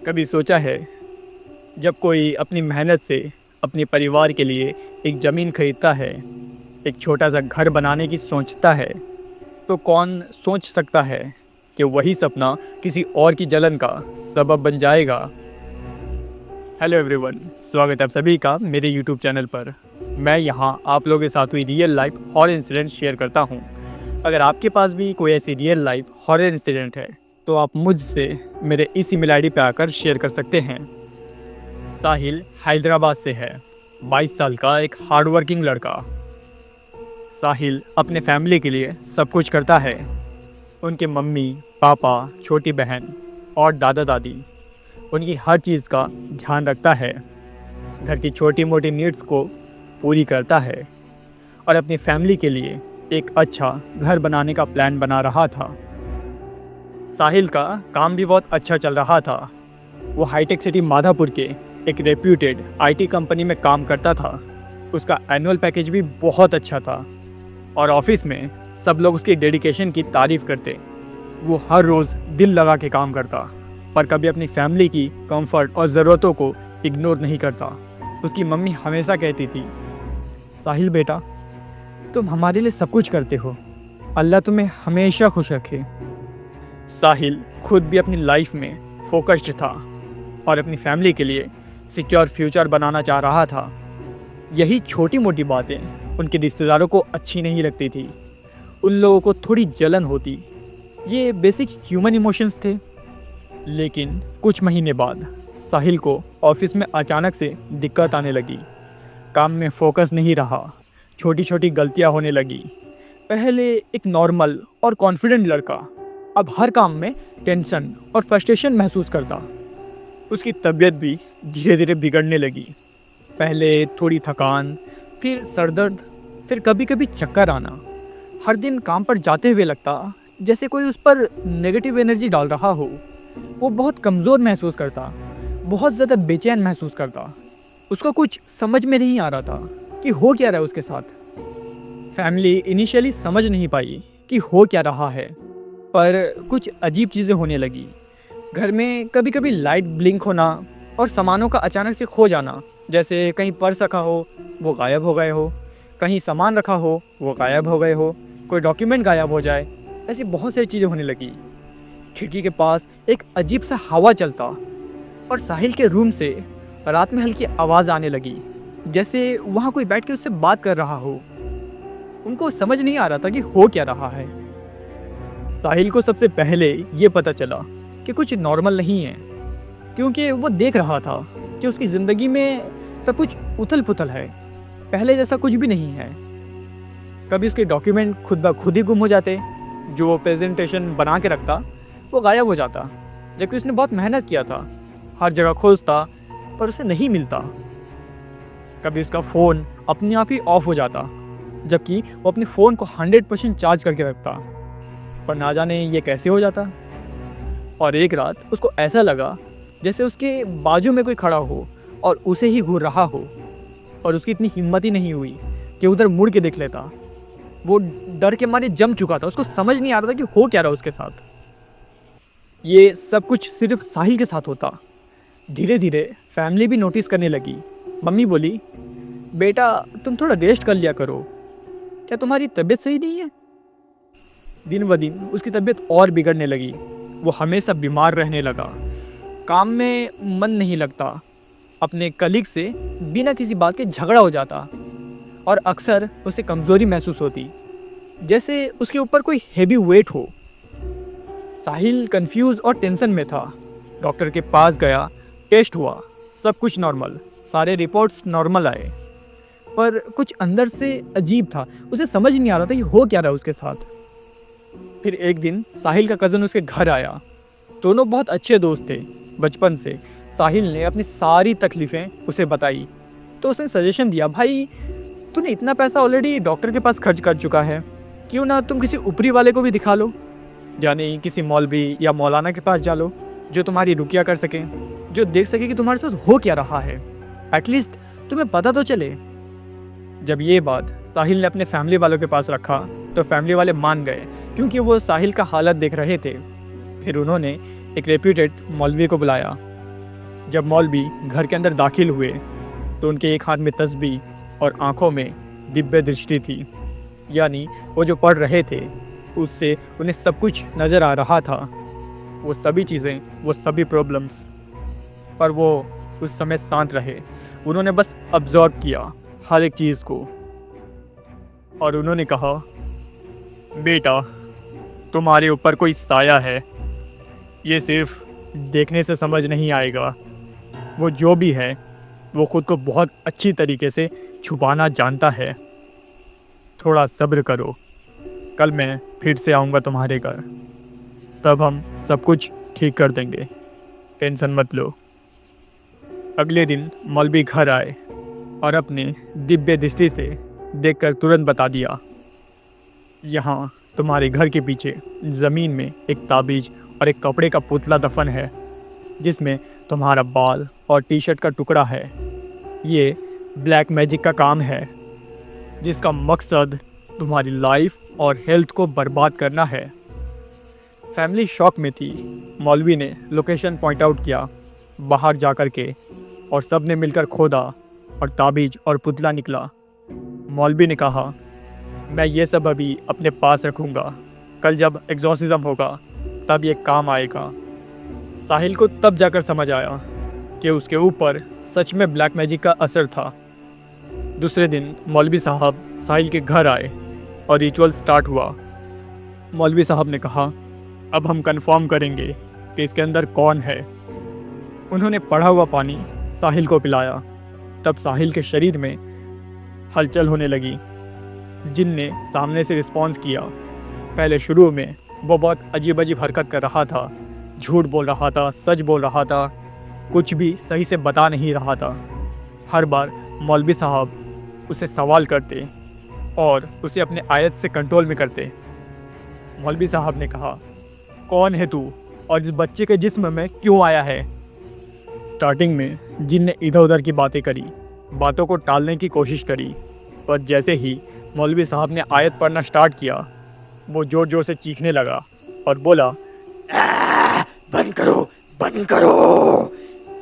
कभी सोचा है जब कोई अपनी मेहनत से अपने परिवार के लिए एक ज़मीन खरीदता है, एक छोटा सा घर बनाने की सोचता है, तो कौन सोच सकता है कि वही सपना किसी और की जलन का सबब बन जाएगा। हेलो एवरीवन, स्वागत है आप सभी का मेरे यूट्यूब चैनल पर। मैं यहाँ आप लोगों के साथ हुई real life horror incident share करता हूँ। अगर आपके पास भी कोई ऐसी रियल लाइफ हॉरर इंसिडेंट है तो आप मुझसे मेरे इस ईमेल आईडी पे आकर शेयर कर सकते हैं। साहिल हैदराबाद से है, 22 साल का एक हार्डवर्किंग लड़का। साहिल अपने फैमिली के लिए सब कुछ करता है। उनके मम्मी पापा, छोटी बहन और दादा दादी उनकी हर चीज़ का ध्यान रखता है, घर की छोटी मोटी नीड्स को पूरी करता है और अपनी फैमिली के लिए एक अच्छा घर बनाने का प्लान बना रहा था। साहिल का काम भी बहुत अच्छा चल रहा था। वो हाईटेक सिटी माधापुर के एक रेप्यूटेड आईटी कंपनी में काम करता था। उसका एनुअल पैकेज भी बहुत अच्छा था और ऑफिस में सब लोग उसकी डेडिकेशन की तारीफ़ करते। वो हर रोज़ दिल लगा के काम करता, पर कभी अपनी फैमिली की कंफर्ट और ज़रूरतों को इग्नोर नहीं करता। उसकी मम्मी हमेशा कहती थी, साहिल बेटा, तुम हमारे लिए सब कुछ करते हो, अल्लाह तुम्हें हमेशा खुश रखे। साहिल खुद भी अपनी लाइफ में फोकस्ड था और अपनी फैमिली के लिए सिक्योर फ्यूचर बनाना चाह रहा था। यही छोटी मोटी बातें उनके रिश्तेदारों को अच्छी नहीं लगती थी। उन लोगों को थोड़ी जलन होती। ये बेसिक ह्यूमन इमोशंस थे। लेकिन कुछ महीने बाद साहिल को ऑफिस में अचानक से दिक्कत आने लगी। काम में फोकस नहीं रहा, छोटी छोटी गलतियां होने लगी। पहले एक नॉर्मल और कॉन्फिडेंट लड़का अब हर काम में टेंशन और फ्रस्ट्रेशन महसूस करता। उसकी तबीयत भी धीरे धीरे बिगड़ने लगी। पहले थोड़ी थकान, फिर सरदर्द, फिर कभी कभी चक्कर आना। हर दिन काम पर जाते हुए लगता जैसे कोई उस पर नेगेटिव एनर्जी डाल रहा हो। वो बहुत कमज़ोर महसूस करता, बहुत ज़्यादा बेचैन महसूस करता। उसको कुछ समझ में नहीं आ रहा था कि हो क्या रहा है उसके साथ। फैमिली इनिशियली समझ नहीं पाई कि हो क्या रहा है, पर कुछ अजीब चीज़ें होने लगी। घर में कभी कभी लाइट ब्लिंक होना और सामानों का अचानक से खो जाना, जैसे कहीं पर्स रखा हो वो गायब हो गए हो, कहीं सामान रखा हो वो गायब हो गए हो, कोई डॉक्यूमेंट गायब हो जाए। ऐसी बहुत सारी चीज़ें होने लगी। खिड़की के पास एक अजीब सा हवा चलता और साहिल के रूम से रात में हल्की आवाज़ आने लगी, जैसे वहाँ कोई बैठ के उससे बात कर रहा हो। उनको समझ नहीं आ रहा था कि हो क्या रहा है। साहिल को सबसे पहले ये पता चला कि कुछ नॉर्मल नहीं है, क्योंकि वो देख रहा था कि उसकी ज़िंदगी में सब कुछ उथल पुथल है, पहले जैसा कुछ भी नहीं है। कभी उसके डॉक्यूमेंट खुद ब खुद ही गुम हो जाते, जो वो प्रेजेंटेशन बना के रखता वो गायब हो जाता, जबकि उसने बहुत मेहनत किया था, हर जगह खोजता पर उसे नहीं मिलता। कभी उसका फ़ोन अपने आप ही ऑफ हो जाता, जबकि वो अपने फ़ोन को 100% चार्ज करके रखता, पर ना जाने ये कैसे हो जाता। और एक रात उसको ऐसा लगा जैसे उसके बाजू में कोई खड़ा हो और उसे ही घूर रहा हो, और उसकी इतनी हिम्मत ही नहीं हुई कि उधर मुड़ के देख लेता। वो डर के मारे जम चुका था। उसको समझ नहीं आ रहा था कि हो क्या रहा उसके साथ। ये सब कुछ सिर्फ साहिल के साथ होता। धीरे धीरे फैमिली भी नोटिस करने लगी। मम्मी बोली, बेटा तुम थोड़ा रेस्ट कर लिया करो, क्या तुम्हारी तबीयत सही नहीं है? दिन ब दिन उसकी तबीयत और बिगड़ने लगी। वो हमेशा बीमार रहने लगा, काम में मन नहीं लगता, अपने कलीग से बिना किसी बात के झगड़ा हो जाता और अक्सर उसे कमज़ोरी महसूस होती, जैसे उसके ऊपर कोई हेवी वेट हो। साहिल कंफ्यूज और टेंशन में था। डॉक्टर के पास गया, टेस्ट हुआ, सब कुछ नॉर्मल, सारे रिपोर्ट्स नॉर्मल आए, पर कुछ अंदर से अजीब था। उसे समझ नहीं आ रहा था कि हो क्या रहा उसके साथ। फिर एक दिन साहिल का कज़न उसके घर आया। दोनों बहुत अच्छे दोस्त थे बचपन से। साहिल ने अपनी सारी तकलीफ़ें उसे बताई, तो उसने सजेशन दिया, भाई तूने इतना पैसा ऑलरेडी डॉक्टर के पास खर्च कर चुका है, क्यों ना तुम किसी ऊपरी वाले को भी दिखा लो, यानी किसी मौलवी या मौलाना के पास जा लो, जो तुम्हारी रुकिया कर सके, जो देख सके कि तुम्हारे साथ हो क्या रहा है, एटलीस्ट तुम्हें पता तो चले। जब ये बात साहिल ने अपने फैमिली वालों के पास रखा तो फैमिली वाले मान गए, क्योंकि वो साहिल का हालत देख रहे थे। फिर उन्होंने एक रेप्यूटेड मौलवी को बुलाया। जब मौलवी घर के अंदर दाखिल हुए तो उनके एक हाथ में तस्बीह और आंखों में दिव्य दृष्टि थी, यानी वो जो पढ़ रहे थे उससे उन्हें सब कुछ नज़र आ रहा था, वो सभी चीज़ें, वो सभी प्रॉब्लम्स। पर वो उस समय शांत रहे, उन्होंने बस ऑब्जर्व किया हर एक चीज़ को और उन्होंने कहा, बेटा तुम्हारे ऊपर कोई साया है, ये सिर्फ देखने से समझ नहीं आएगा। वो जो भी है वो खुद को बहुत अच्छी तरीके से छुपाना जानता है। थोड़ा सब्र करो, कल मैं फिर से आऊँगा तुम्हारे घर, तब हम सब कुछ ठीक कर देंगे, टेंशन मत लो। अगले दिन मौलवी घर आए और अपने दिव्य दृष्टि से देखकर तुरंत बता दिया, यहाँ तुम्हारे घर के पीछे ज़मीन में एक ताबीज़ और एक कपड़े का पुतला दफन है जिसमें तुम्हारा बाल और टी शर्ट का टुकड़ा है। ये ब्लैक मैजिक का काम है जिसका मकसद तुम्हारी लाइफ और हेल्थ को बर्बाद करना है। फैमिली शॉक में थी। मौलवी ने लोकेशन पॉइंट आउट किया बाहर जा कर के और सब ने मिलकर खोदा और ताबीज़ और पुतला निकला। मौलवी ने कहा, मैं ये सब अभी अपने पास रखूँगा, कल जब एग्जॉर्सिज्म होगा तब ये काम आएगा। साहिल को तब जाकर समझ आया कि उसके ऊपर सच में ब्लैक मैजिक का असर था। दूसरे दिन मौलवी साहब साहिल के घर आए और रिचुअल स्टार्ट हुआ। मौलवी साहब ने कहा, अब हम कंफर्म करेंगे कि इसके अंदर कौन है। उन्होंने पड़ा हुआ पानी साहिल को पिलाया। तब साहिल के शरीर में हलचल होने लगी। जिन ने सामने से रिस्पॉन्स किया। पहले शुरू में वो बहुत अजीब अजीब हरकत कर रहा था, झूठ बोल रहा था, सच बोल रहा था, कुछ भी सही से बता नहीं रहा था। हर बार मौलवी साहब उसे सवाल करते और उसे अपने आयत से कंट्रोल में करते। मौलवी साहब ने कहा, कौन है तू और इस बच्चे के जिस्म में क्यों आया है। स्टार्टिंग में जिन ने इधर उधर की बातें करी, बातों को टालने की कोशिश करी, पर जैसे ही मौलवी साहब ने आयत पढ़ना स्टार्ट किया वो ज़ोर ज़ोर से चीखने लगा और बोला, बंद करो, बंद करो।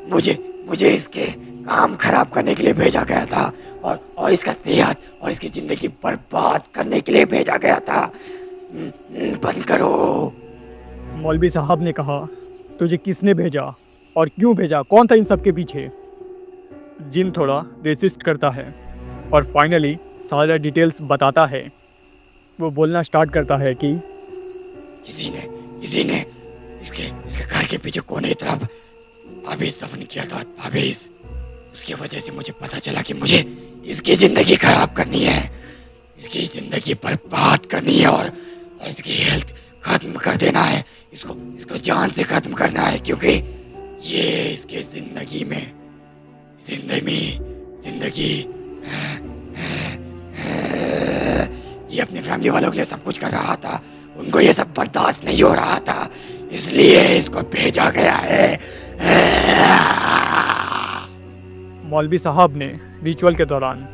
मुझे इसके काम खराब करने के लिए भेजा गया था और इसका सेहत और इसकी ज़िंदगी बर्बाद करने के लिए भेजा गया था। बंद करो। मौलवी साहब ने कहा, तुझे किसने भेजा और क्यों भेजा, कौन था इन सब के पीछे। जिन थोड़ा रेसिस्ट करता है और फाइनली सारा डिटेल्स बताता है। वो बोलना स्टार्ट करता है कि किसी ने इसके घर के पीछे कोने की तरफ ताबीज़ दफन किया था। ताबीज़, उसकी वजह से मुझे पता चला कि मुझे इसकी ज़िंदगी खराब करनी है, इसकी ज़िंदगी बर्बाद करनी है और इसकी हेल्थ ख़त्म कर देना है। इसको जान से ख़त्म करना है, क्योंकि ये इसके ज़िंदगी ये अपने फैमिली वालों के लिए सब कुछ कर रहा था। उनको ये सब बर्दाश्त नहीं हो रहा था, इसलिए इसको भेजा गया है। मौलवी साहब ने रिचुअल के दौरान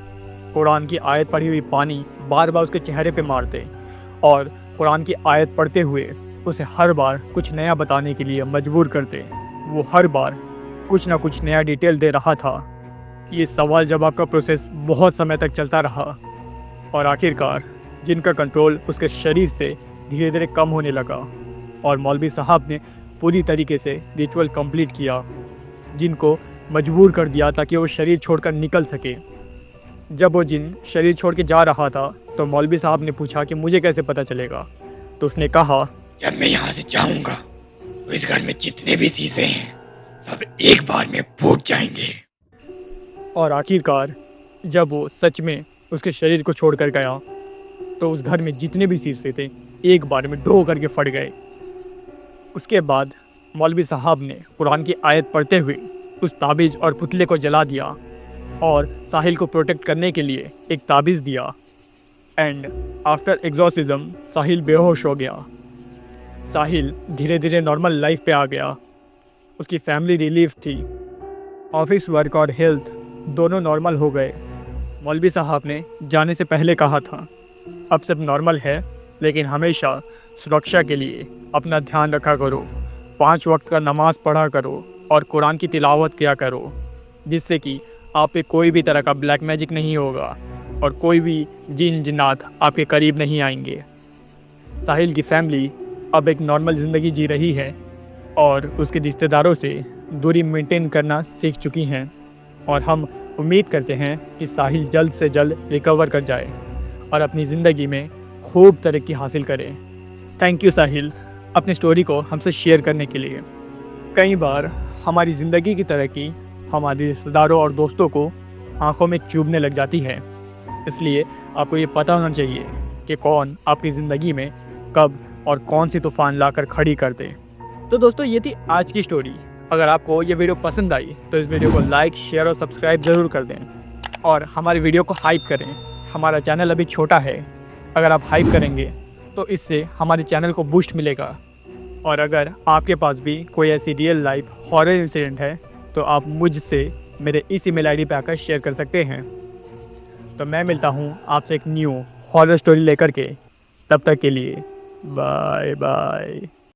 कुरान की आयत पढ़ी हुई पानी बार बार उसके चेहरे पे मारते और कुरान की आयत पढ़ते हुए उसे हर बार कुछ नया बताने के लिए मजबूर करते। वो हर बार कुछ ना कुछ नया डिटेल दे रहा था। ये सवाल जवाब का प्रोसेस बहुत समय तक चलता रहा और आखिरकार जिनका कंट्रोल उसके शरीर से धीरे धीरे कम होने लगा और मौलवी साहब ने पूरी तरीके से रिचुअल कंप्लीट किया, जिनको मजबूर कर दिया ताकि वो शरीर छोड़कर निकल सके। जब वो जिन शरीर छोड़ के जा रहा था तो मौलवी साहब ने पूछा कि मुझे कैसे पता चलेगा। तो उसने कहा, जब मैं यहाँ से जाऊँगा तो इस घर में जितने भी शीशे हैं सब एक बार में फूट जाएंगे। और आखिरकार जब वो सच में उसके शरीर को छोड़कर गया तो उस घर में जितने भी शीशे थे एक बार में ढो करके फट गए। उसके बाद मौलवी साहब ने कुरान की आयत पढ़ते हुए उस ताबीज़ और पुतले को जला दिया और साहिल को प्रोटेक्ट करने के लिए एक ताबीज़ दिया। एंड आफ्टर एग्जॉर्सिज्म साहिल बेहोश हो गया। साहिल धीरे धीरे नॉर्मल लाइफ पे आ गया। उसकी फैमिली रिलीफ थी, ऑफिस वर्क और हेल्थ दोनों नॉर्मल हो गए। मौलवी साहब ने जाने से पहले कहा था, अब सब नॉर्मल है, लेकिन हमेशा सुरक्षा के लिए अपना ध्यान रखा करो, 5 वक्त का नमाज़ पढ़ा करो और कुरान की तिलावत किया करो, जिससे कि आप पे कोई भी तरह का ब्लैक मैजिक नहीं होगा और कोई भी जिन जिन्नात आपके करीब नहीं आएंगे। साहिल की फैमिली अब एक नॉर्मल ज़िंदगी जी रही है और उसके रिश्तेदारों से दूरी मेंटेन करना सीख चुकी हैं, और हम उम्मीद करते हैं कि साहिल जल्द से जल्द रिकवर कर जाए और अपनी ज़िंदगी में खूब तरक्की हासिल करे। थैंक यू साहिल, अपनी स्टोरी को हमसे शेयर करने के लिए। कई बार हमारी ज़िंदगी की तरक्की हमारे रिश्तेदारों और दोस्तों को आंखों में चुभने लग जाती है, इसलिए आपको ये पता होना चाहिए कि कौन आपकी ज़िंदगी में कब और कौन सी तूफ़ान लाकर खड़ी कर दे। तो दोस्तों, ये थी आज की स्टोरी। अगर आपको ये वीडियो पसंद आई तो इस वीडियो को लाइक, शेयर और सब्सक्राइब ज़रूर कर दें और हमारी वीडियो को हाइप करें। हमारा चैनल अभी छोटा है, अगर आप हाइप करेंगे तो इससे हमारे चैनल को बूस्ट मिलेगा। और अगर आपके पास भी कोई ऐसी रियल लाइफ हॉरर इंसिडेंट है तो आप मुझसे मेरे इस ईमेल आईडी पे आकर शेयर कर सकते हैं। तो मैं मिलता हूँ आपसे एक न्यू हॉरर स्टोरी लेकर के। तब तक के लिए बाय बाय।